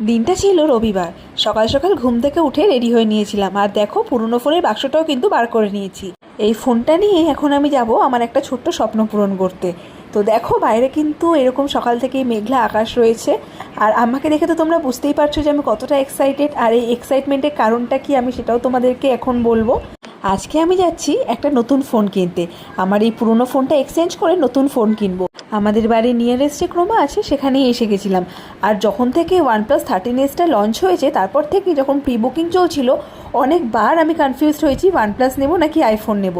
দিনটা ছিল রবিবার। সকাল সকাল ঘুম থেকে উঠে রেডি হয়ে নিয়েছিলাম, আর দেখো পুরনো ফোনের বাক্সটাও কিন্তু বার করে নিয়েছি। এই ফোনটা নিয়ে এখন আমি যাব আমার একটা ছোট্ট স্বপ্ন পূরণ করতে। তো দেখো বাইরে কিন্তু এরকম সকাল থেকেই মেঘলা আকাশ রয়েছে, আর আমাকে দেখে তো তোমরা বুঝতেই পারছো যে আমি কতটা এক্সাইটেড। আর এই এক্সাইটমেন্টের কারণটা কি আমি সেটাও তোমাদেরকে এখন বলবো। আজকে আমি যাচ্ছি একটা নতুন ফোন কিনতে। আমার এই পুরনো ফোনটা এক্সচেঞ্জ করে নতুন ফোন কিনবো। আমাদের বাড়ির নিয়ারেস্ট যে ক্রোমা আছে সেখানেই এসে গেছিলাম। আর যখন থেকে OnePlus 13s লঞ্চ হয়েছে তারপর থেকে যখন প্রি বুকিং চলছিল, অনেকবার আমি কনফিউজড হয়েছি OnePlus নেব নাকি আইফোন নেব।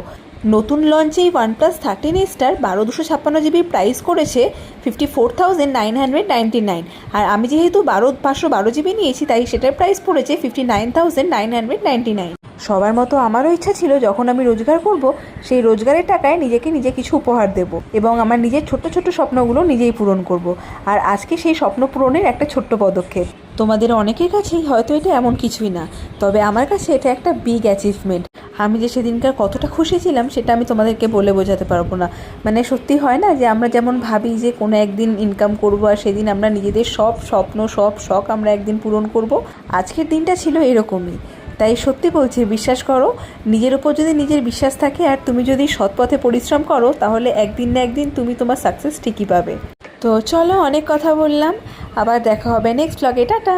নতুন লঞ্চে এই OnePlus 13s 12/256 GB প্রাইস করেছে 54,999। আর আমি যেহেতু 512 GB নিয়েছি তাই সেটার প্রাইস পড়েছে 59,999। সবার মতো আমারও ইচ্ছা ছিল যখন আমি রোজগার করব সেই রোজগারের টাকায় নিজেকে নিজে কিছু উপহার দেব এবং আমার নিজের ছোট্ট ছোট্ট স্বপ্নগুলো নিজেই পূরণ করব। আর আজকে সেই স্বপ্ন পূরণের একটা ছোট্ট পদক্ষেপ। তোমাদের অনেকের কাছেই হয়তো এটা এমন কিছুই না, তবে আমার কাছে এটা একটা বিগ অ্যাচিভমেন্ট। আমি যে সেদিনকার কতটা খুশি ছিলাম সেটা আমি তোমাদেরকে বলে বোঝাতে পারবো না। মানে সত্যি হয় না যে আমরা যেমন ভাবি যে কোনো একদিন ইনকাম করব আর সেদিন আমরা নিজেদের সব স্বপ্ন সব শখ আমরা একদিন পূরণ করব। আজকের দিনটা ছিল এরকমই। তাই সত্যি বলছি, বিশ্বাস করো, নিজের উপর যদি নিজের বিশ্বাস থাকে আর তুমি যদি সৎ পথে পরিশ্রম করো তাহলে একদিন না একদিন তুমি তোমার সাকসেস ঠিকই পাবে। তো চলো, অনেক কথা বললাম, আবার দেখা হবে নেক্সট ব্লগে। টাটা।